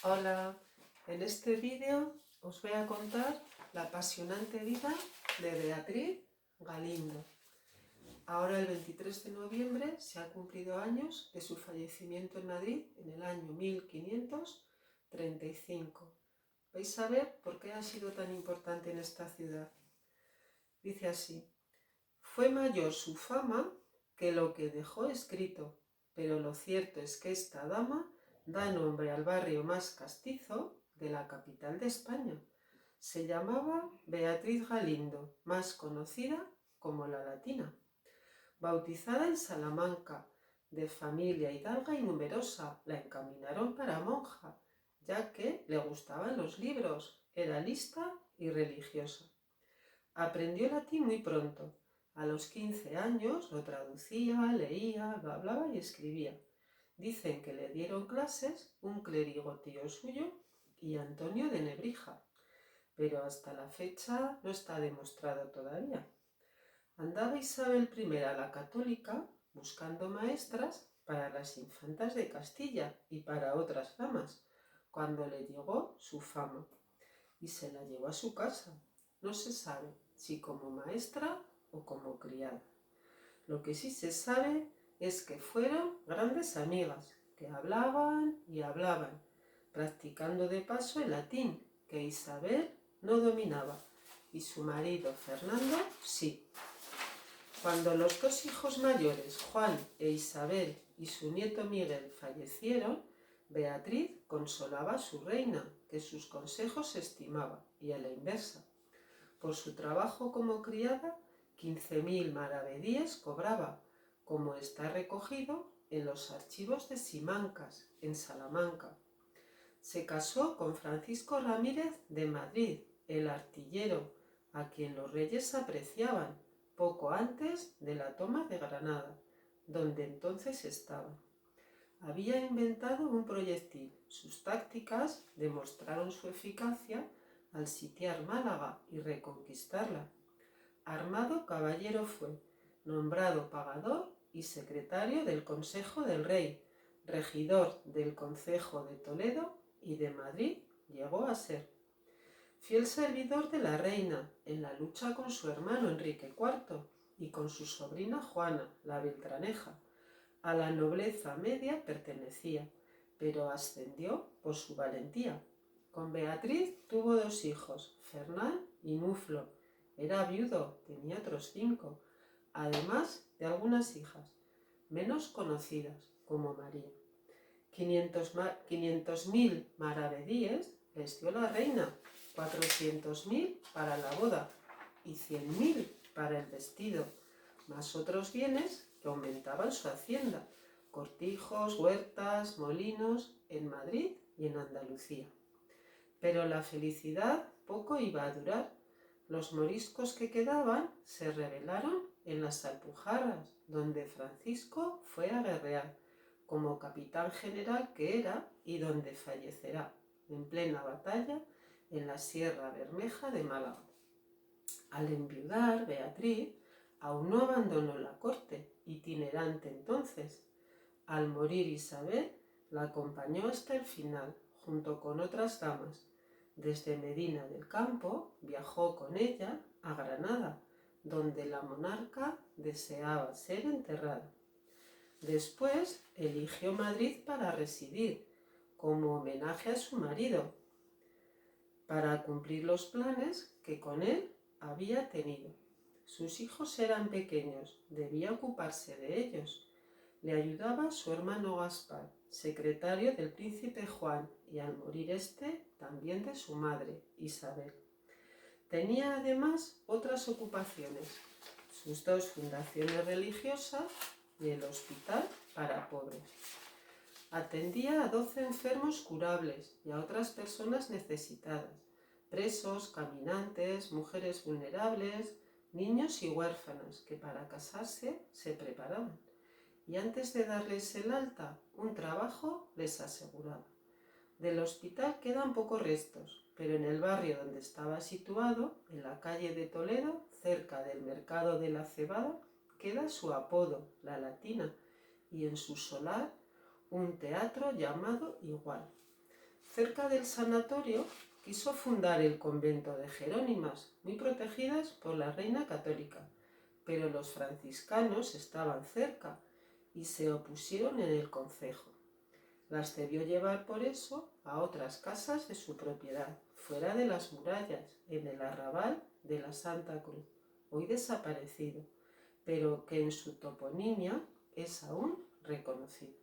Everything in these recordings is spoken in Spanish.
Hola, en este vídeo os voy a contar la apasionante vida de Beatriz Galindo. Ahora el 23 de noviembre se han cumplido años de su fallecimiento en Madrid en el año 1535. Vais a ver por qué ha sido tan importante en esta ciudad. Dice así: fue mayor su fama que lo que dejó escrito, pero lo cierto es que esta dama da nombre al barrio más castizo de la capital de España. Se llamaba Beatriz Galindo, más conocida como la Latina. Bautizada en Salamanca, de familia hidalga y numerosa, la encaminaron para monja, ya que le gustaban los libros, era lista y religiosa. Aprendió latín muy pronto. A los 15 años lo traducía, leía, lo hablaba y escribía. Dicen que le dieron clases un clérigo tío suyo y Antonio de Nebrija, pero hasta la fecha no está demostrado todavía. Andaba Isabel I la católica buscando maestras para las infantas de Castilla y para otras damas, cuando le llegó su fama y se la llevó a su casa. No se sabe si como maestra o como criada. Lo que sí se sabe es que fueron grandes amigas, que hablaban y hablaban, practicando de paso el latín, que Isabel no dominaba, y su marido Fernando sí. Cuando los dos hijos mayores, Juan e Isabel, y su nieto Miguel fallecieron, Beatriz consolaba a su reina, que sus consejos estimaba, y a la inversa. Por su trabajo como criada, 15.000 maravedíes cobraba, como está recogido en los archivos de Simancas, en Salamanca. Se casó con Francisco Ramírez de Madrid, el artillero, a quien los reyes apreciaban, poco antes de la toma de Granada, donde entonces estaban. Había inventado un proyectil. Sus tácticas demostraron su eficacia al sitiar Málaga y reconquistarla. Armado caballero fue, nombrado pagador y secretario del Consejo del Rey, regidor del Concejo de Toledo y de Madrid llegó a ser. Fiel servidor de la reina en la lucha con su hermano Enrique IV y con su sobrina Juana, la Beltraneja. A la nobleza media pertenecía, pero ascendió por su valentía. Con Beatriz tuvo 2 hijos, Fernán y Muflo. Era viudo, tenía otros 5, además de algunas hijas, menos conocidas, como María. 500.000 maravedíes les dio la reina, 400.000 para la boda y 100.000 para el vestido, más otros bienes que aumentaban su hacienda, cortijos, huertas, molinos, en Madrid y en Andalucía. Pero la felicidad poco iba a durar. Los moriscos que quedaban se rebelaron en las Alpujarras, donde Francisco fue a guerrear, como capitán general que era, y donde fallecerá, en plena batalla, en la Sierra Bermeja de Málaga. Al enviudar, Beatriz aún no abandonó la corte, itinerante entonces. Al morir Isabel, la acompañó hasta el final, junto con otras damas. Desde Medina del Campo viajó con ella a Granada, donde la monarca deseaba ser enterrada. Después eligió Madrid para residir, como homenaje a su marido, para cumplir los planes que con él había tenido. Sus hijos eran pequeños, debía ocuparse de ellos. Le ayudaba su hermano Gaspar, secretario del príncipe Juan, y al morir este, también de su madre, Isabel. Tenía además otras ocupaciones, sus 2 fundaciones religiosas y el hospital para pobres. Atendía a 12 enfermos curables y a otras personas necesitadas, presos, caminantes, mujeres vulnerables, niños y huérfanos que para casarse se preparaban. Y antes de darles el alta, un trabajo les aseguraba. Del hospital quedan pocos restos, pero en el barrio donde estaba situado, en la calle de Toledo, cerca del mercado de la Cebada, queda su apodo, la Latina, y en su solar un teatro llamado igual. Cerca del sanatorio quiso fundar el convento de Jerónimas, muy protegidas por la reina católica, pero los franciscanos estaban cerca y se opusieron en el concejo. Las debió llevar por eso a otras casas de su propiedad, fuera de las murallas, en el arrabal de la Santa Cruz, hoy desaparecido, pero que en su toponimia es aún reconocido.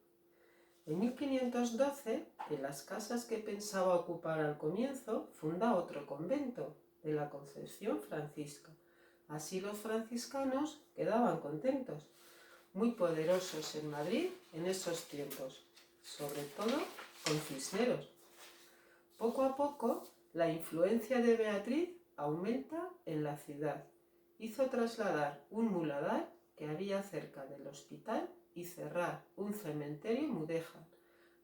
En 1512, de las casas que pensaba ocupar al comienzo, funda otro convento, de la Concepción Francisca. Así los franciscanos quedaban contentos, muy poderosos en Madrid en esos tiempos, sobre todo con Cisneros. Poco a poco, la influencia de Beatriz aumenta en la ciudad. Hizo trasladar un muladar que había cerca del hospital y cerrar un cementerio mudéjar,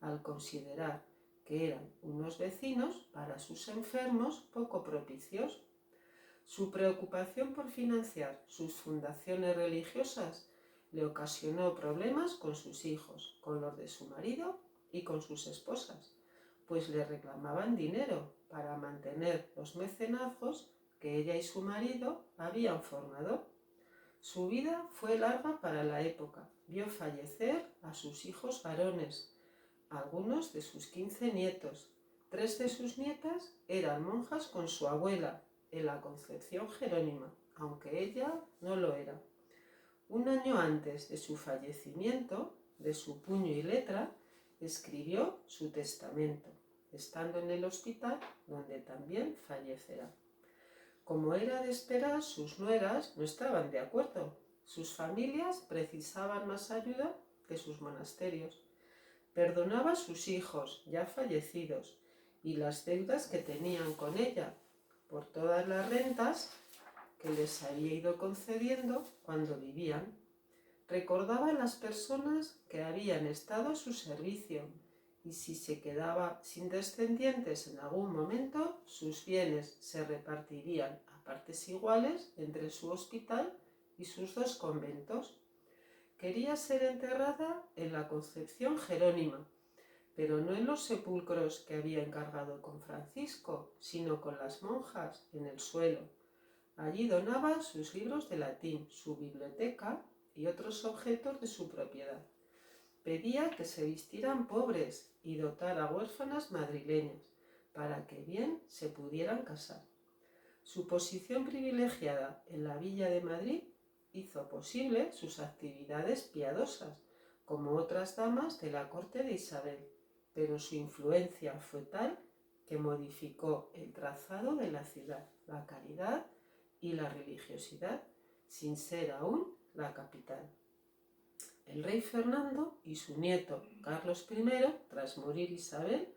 al considerar que eran unos vecinos para sus enfermos poco propicios. Su preocupación por financiar sus fundaciones religiosas le ocasionó problemas con sus hijos, con los de su marido y con sus esposas, pues le reclamaban dinero para mantener los mecenazgos que ella y su marido habían formado. Su vida fue larga para la época. Vio fallecer a sus hijos varones, algunos de sus 15 nietos. 3 de sus nietas eran monjas con su abuela, en la Concepción Jerónima, aunque ella no lo era. Un año antes de su fallecimiento, de su puño y letra, escribió su testamento, estando en el hospital donde también fallecerá. Como era de esperar, sus nueras no estaban de acuerdo. Sus familias precisaban más ayuda que sus monasterios. Perdonaba a sus hijos, ya fallecidos, y las deudas que tenían con ella, por todas las rentas que les había ido concediendo cuando vivían. Recordaba a las personas que habían estado a su servicio, y si se quedaba sin descendientes en algún momento, sus bienes se repartirían a partes iguales entre su hospital y sus 2 conventos. Quería ser enterrada en la Concepción Jerónima, pero no en los sepulcros que había encargado con Francisco, sino con las monjas en el suelo. Allí donaba sus libros de latín, su biblioteca y otros objetos de su propiedad. Pedía que se vistieran pobres y dotar a huérfanas madrileñas, para que bien se pudieran casar. Su posición privilegiada en la Villa de Madrid hizo posible sus actividades piadosas, como otras damas de la corte de Isabel, pero su influencia fue tal que modificó el trazado de la ciudad, la caridad y la religiosidad, sin ser aún la capital. El rey Fernando y su nieto Carlos I, tras morir Isabel,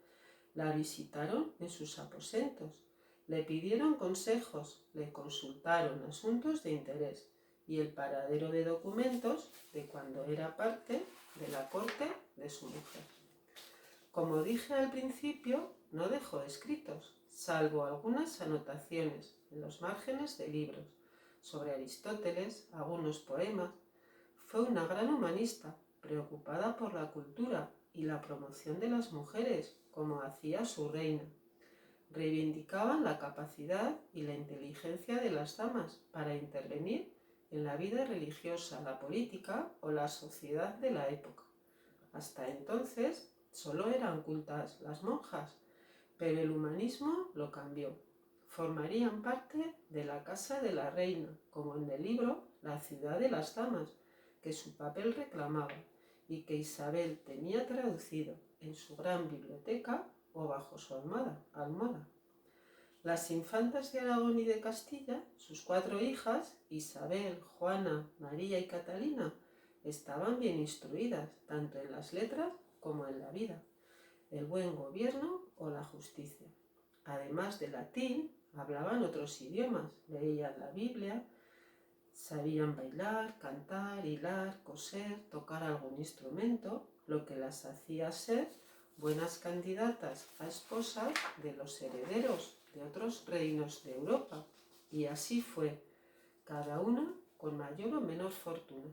la visitaron en sus aposentos, le pidieron consejos, le consultaron asuntos de interés y el paradero de documentos de cuando era parte de la corte de su mujer. Como dije al principio, no dejó escritos, salvo algunas anotaciones en los márgenes de libros sobre Aristóteles, algunos poemas. Fue una gran humanista, preocupada por la cultura y la promoción de las mujeres, como hacía su reina. Reivindicaban la capacidad y la inteligencia de las damas para intervenir en la vida religiosa, la política o la sociedad de la época. Hasta entonces solo eran cultas las monjas, pero el humanismo lo cambió. Formarían parte de la casa de la reina, como en el libro La ciudad de las damas, que su papel reclamaba y que Isabel tenía traducido en su gran biblioteca o bajo su almohada. Las infantas de Aragón y de Castilla, sus 4 hijas, Isabel, Juana, María y Catalina, estaban bien instruidas, tanto en las letras como en la vida, el buen gobierno o la justicia. Además de latín, hablaban otros idiomas, leían la Biblia, sabían bailar, cantar, hilar, coser, tocar algún instrumento, lo que las hacía ser buenas candidatas a esposas de los herederos de otros reinos de Europa. Y así fue, cada una con mayor o menor fortuna.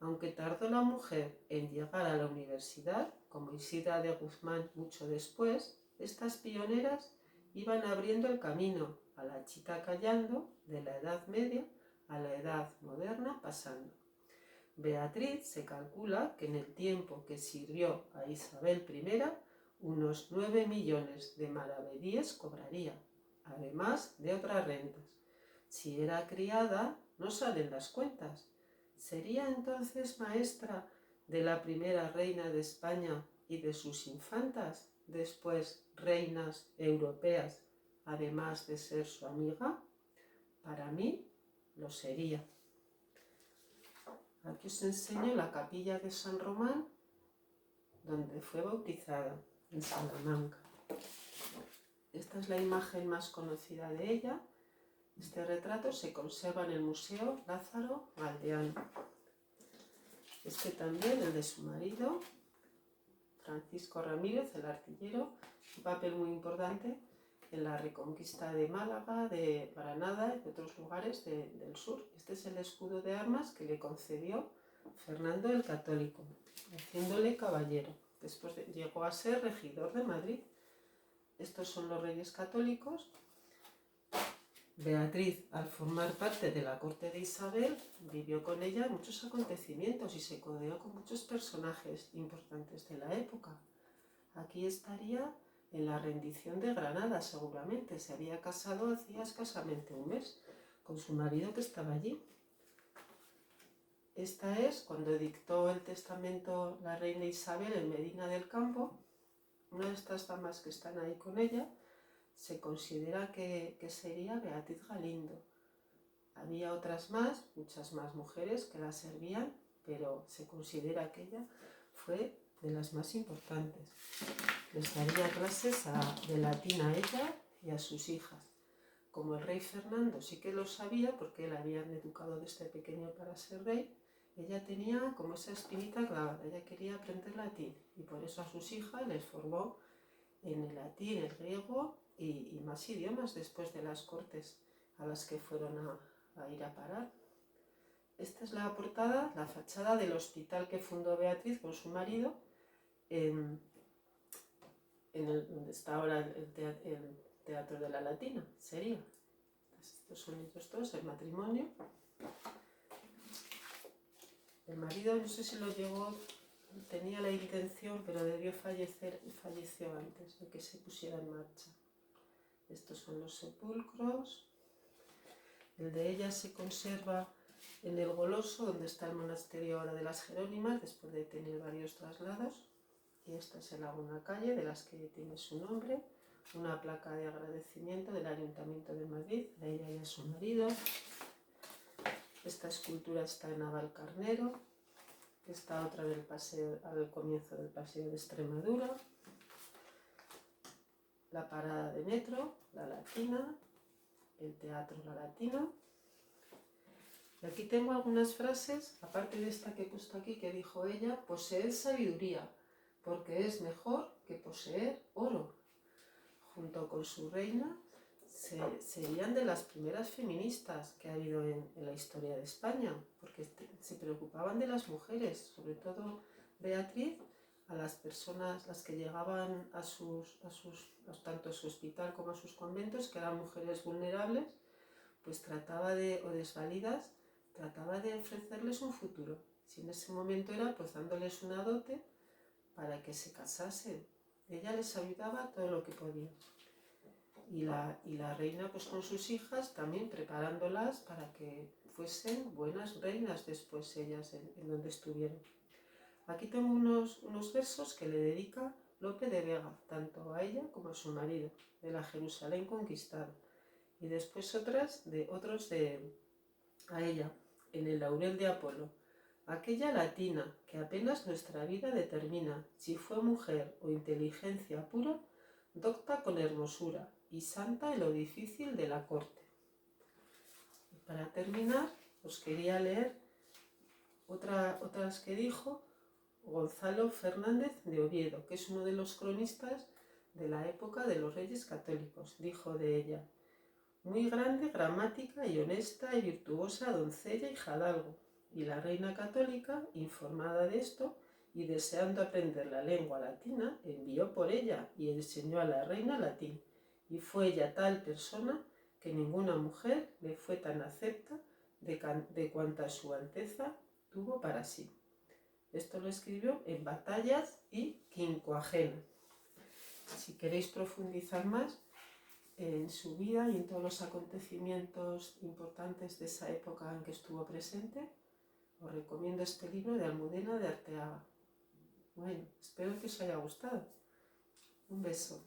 Aunque tardó la mujer en llegar a la universidad, como Isidra de Guzmán mucho después, Estas pioneras iban abriendo el camino a la chita callando de la Edad Media a la Edad Moderna pasando. Beatriz se calcula que en el tiempo que sirvió a Isabel I, unos 9 millones de maravedíes cobraría, además de otras rentas. Si era criada, no salen las cuentas. ¿Sería entonces maestra de la primera reina de España y de sus infantas, después reinas europeas, además de ser su amiga? Para mí, lo sería. Aquí os enseño la capilla de San Román, donde fue bautizada, en Salamanca. Esta es la imagen más conocida de ella. Este retrato se conserva en el Museo Lázaro Galdeano. Este también, el de su marido, Francisco Ramírez, el artillero, un papel muy importante en la reconquista de Málaga, de Granada y de otros lugares del sur. Este es el escudo de armas que le concedió Fernando el Católico, haciéndole caballero. Después llegó a ser regidor de Madrid. Estos son los reyes católicos. Beatriz, al formar parte de la corte de Isabel, vivió con ella muchos acontecimientos y se codeó con muchos personajes importantes de la época. Aquí estaría en la rendición de Granada, seguramente. Se había casado hacía escasamente un mes con su marido que estaba allí. Esta es cuando dictó el testamento la reina Isabel en Medina del Campo. Una de estas damas que están ahí con ella se considera que sería Beatriz Galindo. Había otras más, muchas más mujeres que la servían, pero se considera que ella fue de las más importantes. Les daría clases de latín a ella y a sus hijas. Como el rey Fernando sí que lo sabía, porque la habían educado desde pequeño para ser rey, ella tenía como esa espinita clavada, ella quería aprender latín y por eso a sus hijas les formó en el latín, el griego y más idiomas después de las cortes a las que fueron a ir a parar. Esta es la portada, la fachada del hospital que fundó Beatriz con su marido, donde está ahora el Teatro de la Latina, sería. Estos son ellos dos, el matrimonio. El marido, no sé si lo llegó, tenía la intención, pero debió fallecer y falleció antes de que se pusiera en marcha. Estos son los sepulcros. El de ella se conserva en el Goloso, donde está el monasterio ahora de las Jerónimas, después de tener varios traslados. Y esta es una calle de las que tiene su nombre, una placa de agradecimiento del Ayuntamiento de Madrid, a ella y a su marido. Esta escultura está en Navalcarnero, esta otra del paseo, al comienzo del paseo de Extremadura. La parada de metro, la Latina, el teatro La Latina. Y aquí tengo algunas frases, aparte de esta que he puesto aquí, que dijo ella: poseed sabiduría, porque es mejor que poseer oro. Junto con su reina, serían de las primeras feministas que ha habido en la historia de España, porque se preocupaban de las mujeres, sobre todo Beatriz, a las personas, las que llegaban tanto a su hospital como a sus conventos, que eran mujeres vulnerables, pues o desvalidas, trataba de ofrecerles un futuro. Si en ese momento era pues dándoles una dote para que se casasen. Ella les ayudaba todo lo que podía. Y la reina pues con sus hijas también preparándolas para que fuesen buenas reinas después ellas en donde estuvieron. Aquí tengo unos versos que le dedica Lope de Vega, tanto a ella como a su marido, de la Jerusalén conquistada. Y después otros a ella, en el laurel de Apolo. Aquella latina que apenas nuestra vida determina si fue mujer o inteligencia pura, docta con hermosura y santa en lo difícil de la corte. Y para terminar, os quería leer otras que dijo Gonzalo Fernández de Oviedo, que es uno de los cronistas de la época de los reyes católicos. Dijo de ella: muy grande, gramática y honesta y virtuosa doncella y jadalgo. Y la reina católica, informada de esto, y deseando aprender la lengua latina, envió por ella y enseñó a la reina latín. Y fue ella tal persona que ninguna mujer le fue tan acepta de cuanta su Alteza tuvo para sí. Esto lo escribió en Batallas y Quincuagena. Si queréis profundizar más en su vida y en todos los acontecimientos importantes de esa época en que estuvo presente, os recomiendo este libro de Almudena de Arteaga. Bueno, espero que os haya gustado. Un beso.